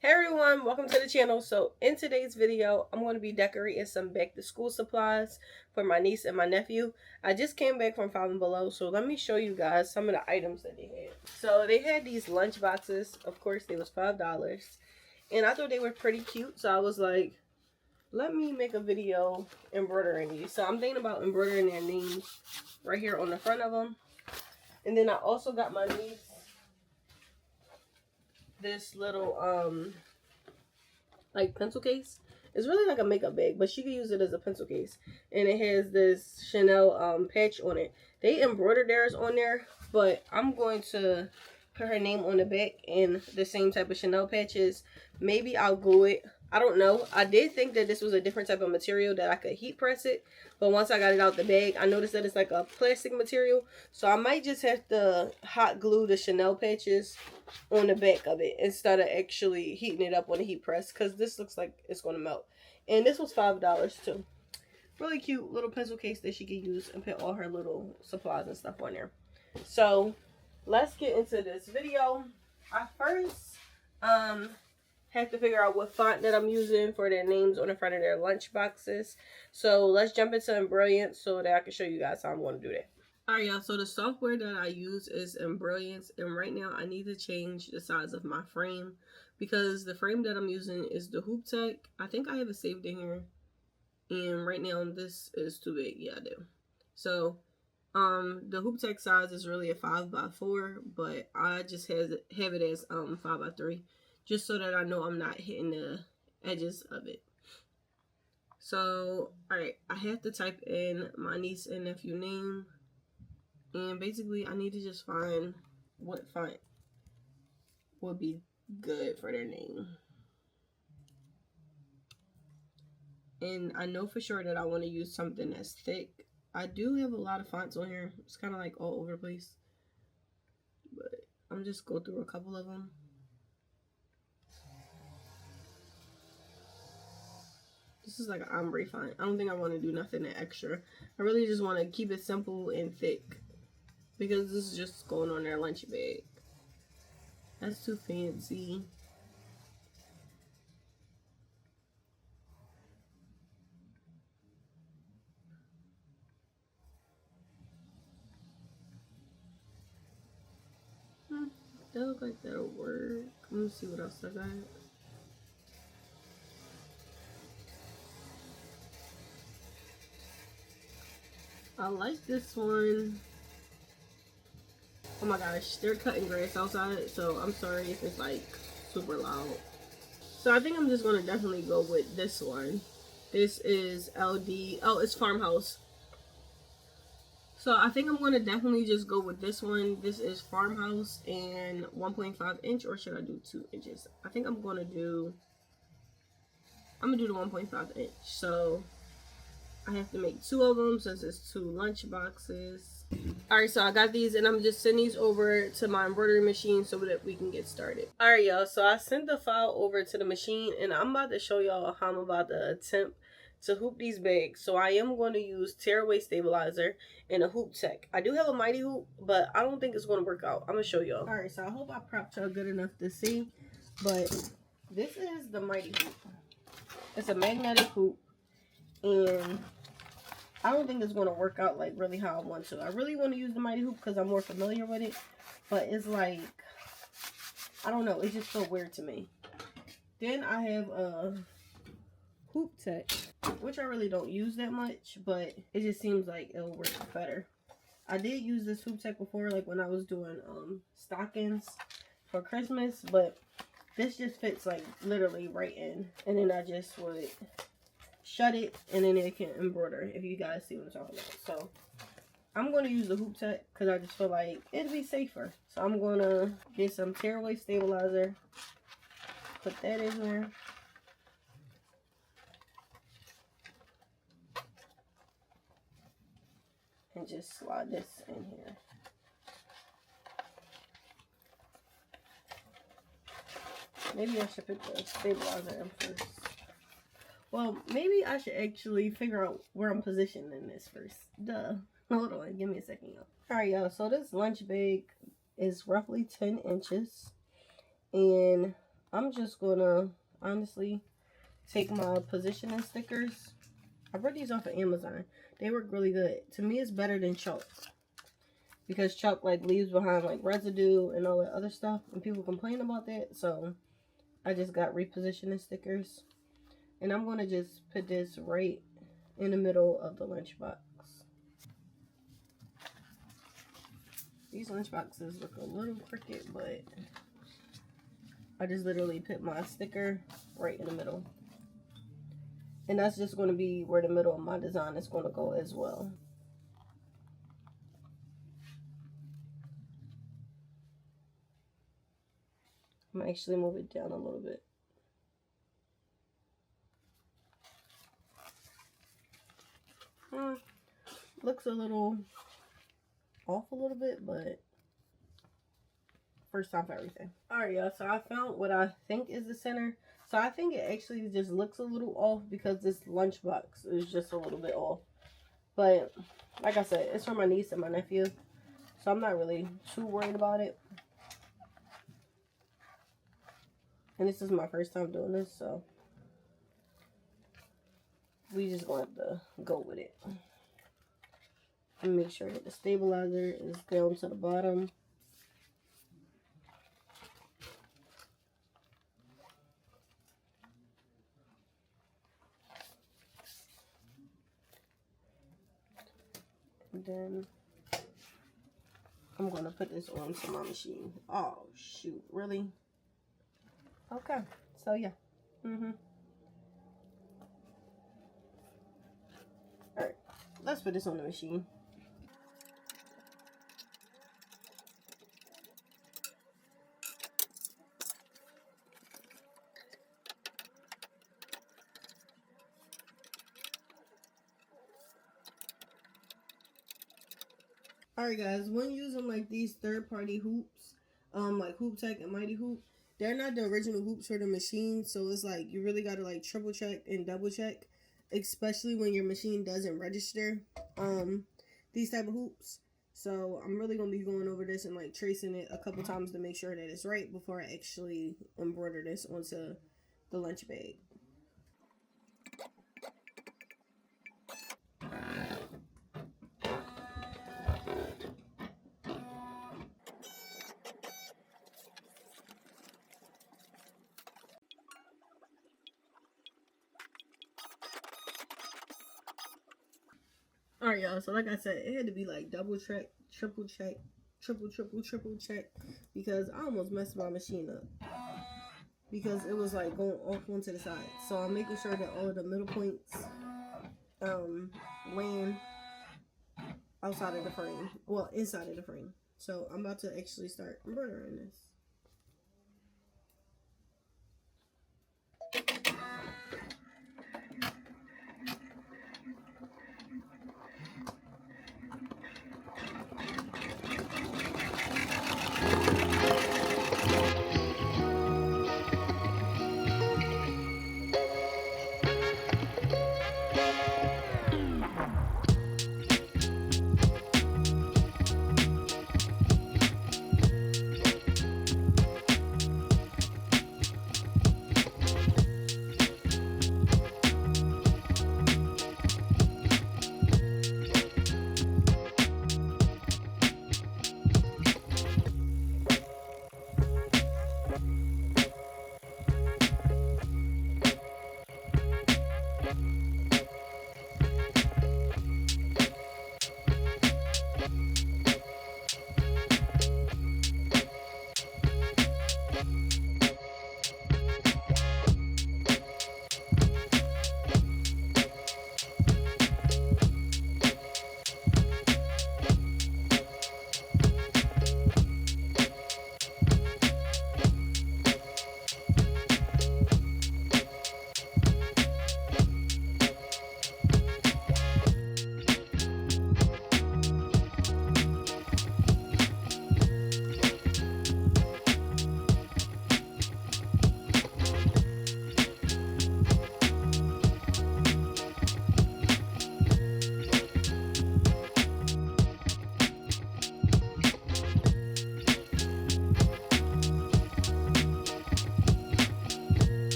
Hey everyone, welcome to the channel. So in today's video, I'm going to be decorating some back to school supplies for my niece and my nephew. I just came back from Five and Below, so let me show you guys some of the items that they had. So they had these lunch boxes. Of course, they was $5. And I thought they were pretty cute, so I was like, let me make a video embroidering these. So I'm thinking about embroidering their names right here on the front of them. And then I also got my niece this little like pencil case. It's really like a makeup bag, but she could use it as a pencil case. And it has this Chanel patch on it. They embroidered theirs on there, but I'm going to put her name on the back and the same type of Chanel patches. Maybe I'll glue it. I don't know. I did think that this was a different type of material that I could heat press it, but once I got it out the bag, I noticed that it's like a plastic material, so I might just have to hot glue the Chanel patches on the back of it instead of actually heating it up on the heat press, because this looks like it's going to melt. And this was $5 too. Really cute little pencil case that she could use and put all her little supplies and stuff on there. So let's get into this video. I first have to figure out what font that I'm using for their names on the front of their lunch boxes. So let's jump into Embroider so that I can show you guys how I'm going to do that. Alright y'all, so the software that I use is Embroider, and right now I need to change the size of my frame because the frame that I'm using is the Hoop Tech. I think I have it saved in here, and right now this is too big. Yeah, I do. So the Hoop Tech size is really a 5x4, but I just have it as 5x3, just so that I know I'm not hitting the edges of it. So alright, I have to type in my niece and nephew name. And basically, I need to just find what font would be good for their name. And I know for sure that I want to use something that's thick. I do have a lot of fonts on here. It's kind of like all over the place. But I'm just go through a couple of them. This is like an ombre font. I don't think I want to do nothing extra. I really just want to keep it simple and thick, because this is just going on their lunch bag. That's too fancy. That look like that'll work. Let me see what else I got. I like this one. Oh my gosh, they're cutting grass outside, so I'm sorry if it's like super loud. So I think I'm just gonna definitely go with this one. This is LD. Oh, it's Farmhouse. So I think I'm gonna definitely just go with this one. This is Farmhouse and 1.5 inch, or should I do 2 inches? I think I'm gonna do the 1.5 inch. So I have to make 2 of them since it's 2 lunch boxes. Alright, so I got these and I'm just sending these over to my embroidery machine so that we can get started. Alright y'all, so I sent the file over to the machine and I'm about to show y'all how I'm about to attempt to hoop these bags. So I am going to use tearaway stabilizer and a hoop tech. I do have a mighty hoop, but I don't think it's going to work out. I'm going to show y'all. Alright, so I hope I propped y'all good enough to see, but this is the mighty hoop. It's a magnetic hoop, and I don't think it's going to work out like really how I want to. I really want to use the mighty hoop because I'm more familiar with it, but it's like, I don't know, it just feels weird to me. Then I have a hoop tech, which I really don't use that much, but it just seems like it'll work better. I did use this hoop tech before, like when I was doing stockings for Christmas, but this just fits like literally right in, and then I just would shut it and then it can embroider, if you guys see what I'm talking about. So I'm going to use the hoop tech because I just feel like it'd be safer. So I'm going to get some tearaway stabilizer, put that in there, and just slide this in here. Maybe I should put the stabilizer in first. Well, maybe I should actually figure out where I'm positioning this first. Duh. Hold on, give me a second, y'all. Alright, y'all, so this lunch bag is roughly 10 inches. And I'm just gonna honestly take my positioning stickers. I bought these off of Amazon. They work really good. To me, it's better than chalk, because chalk like leaves behind like residue and all that other stuff, and people complain about that. So I just got repositioning stickers, and I'm gonna just put this right in the middle of the lunchbox. These lunchboxes look a little crooked, but I just literally put my sticker right in the middle. And that's just going to be where the middle of my design is going to go as well. I'm going to actually move it down a little bit. Looks a little off a little bit, but first time for everything. Alright, y'all, so I found what I think is the center. So I think it actually just looks a little off because this lunchbox is just a little bit off. But like I said, it's for my niece and my nephew, so I'm not really too worried about it. And this is my first time doing this, so we just gonna have to go with it. And make sure that the stabilizer is down to the bottom. And then I'm gonna put this onto my machine. Oh shoot, really? Okay, so yeah. Alright, let's put this on the machine. Alright guys, when using like these third-party hoops, like Hoop Tech and Mighty Hoop, they're not the original hoops for the machine, so it's like you really gotta like triple check and double check, especially when your machine doesn't register these type of hoops. So I'm really gonna be going over this and like tracing it a couple times to make sure that it's right before I actually embroider this onto the lunch bag. Alright y'all, so like I said, it had to be like double check, triple check, triple check, because I almost messed my machine up because it was like going off one to the side. So I'm making sure that all of the middle points land outside of the frame, well, inside of the frame. So I'm about to actually start embroidering this.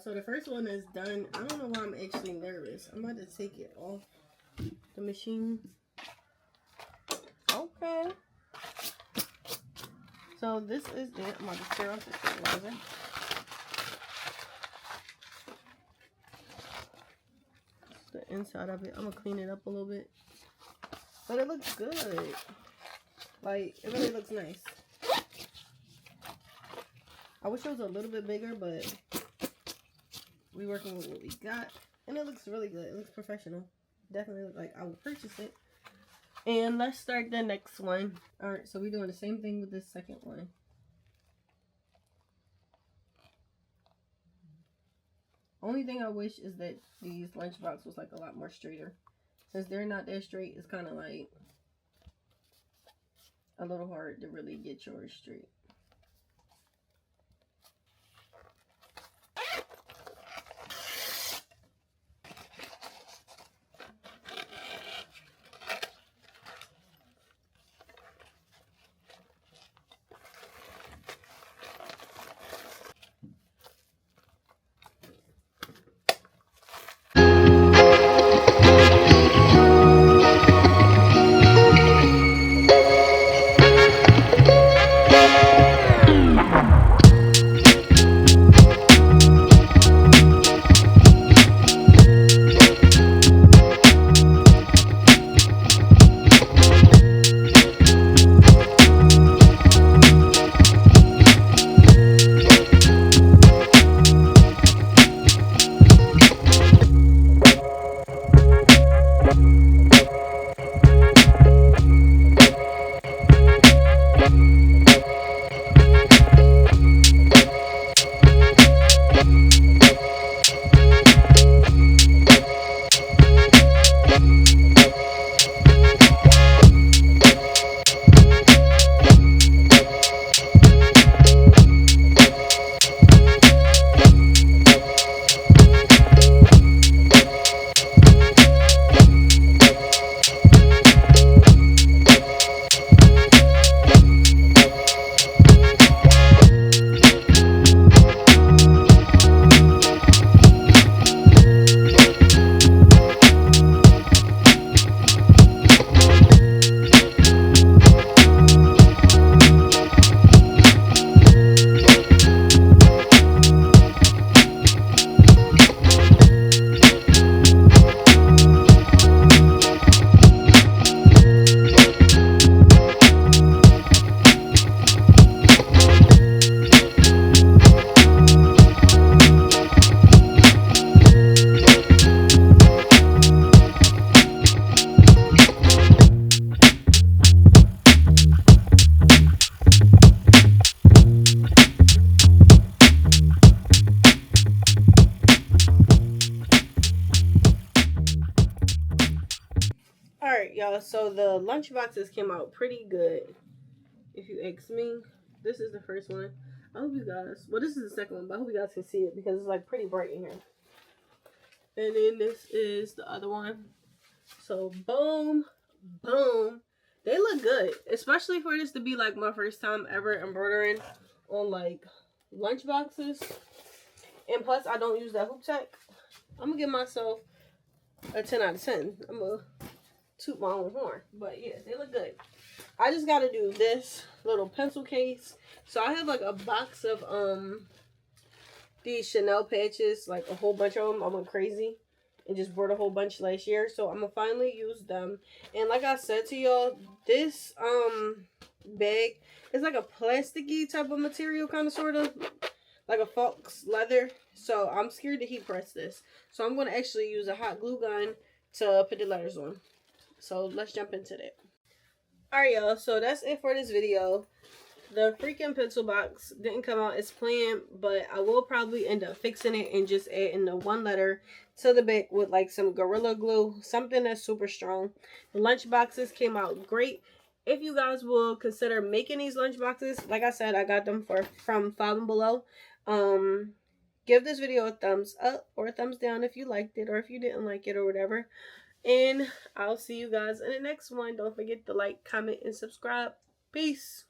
so the first one is done. I don't know why I'm actually nervous. I'm about to take it off the machine. Okay. So this is it. I'm about to tear off the sterilizer. The inside of it. I'm gonna clean it up a little bit. But it looks good. Like, it really looks nice. I wish it was a little bit bigger, but we working with what we got. And it looks really good. It looks professional. Definitely look like I would purchase it. And let's start the next one. Alright, so we're doing the same thing with this second one. Only thing I wish is that these lunchbox was like a lot more straighter. Since they're not that straight, it's kind of like a little hard to really get yours straight. Alright, y'all, so the lunch boxes came out pretty good. If you ask me, this is the first one. I hope you guys, well, this is the second one, but I hope you guys can see it because it's like pretty bright in here. And then this is the other one. So boom, boom. They look good, especially for this to be like my first time ever embroidering on like lunch boxes. And plus, I don't use that hoop tack. I'm gonna give myself a 10 out of 10. I'm gonna toot my own horn. But yeah, they look good. I just gotta do this little pencil case. So I have like a box of these Chanel patches, like a whole bunch of them. I went crazy and just bought a whole bunch last year. So I'm gonna finally use them. And like I said to y'all, this bag is like a plasticky type of material, kind of sort of like a fox leather. So I'm scared to heat press this. So I'm gonna actually use a hot glue gun to put the letters on. So let's jump into that. Alright, y'all, so that's it for this video. The freaking pencil box didn't come out as planned, but I will probably end up fixing it and just adding the one letter to the back with like some Gorilla Glue, something that's super strong. The lunch boxes came out great. If you guys will consider making these lunch boxes, like I said, I got them from Five and Below. Give this video a thumbs up or a thumbs down if you liked it or if you didn't like it or whatever. And I'll see you guys in the next one. Don't forget to like, comment, and subscribe. Peace.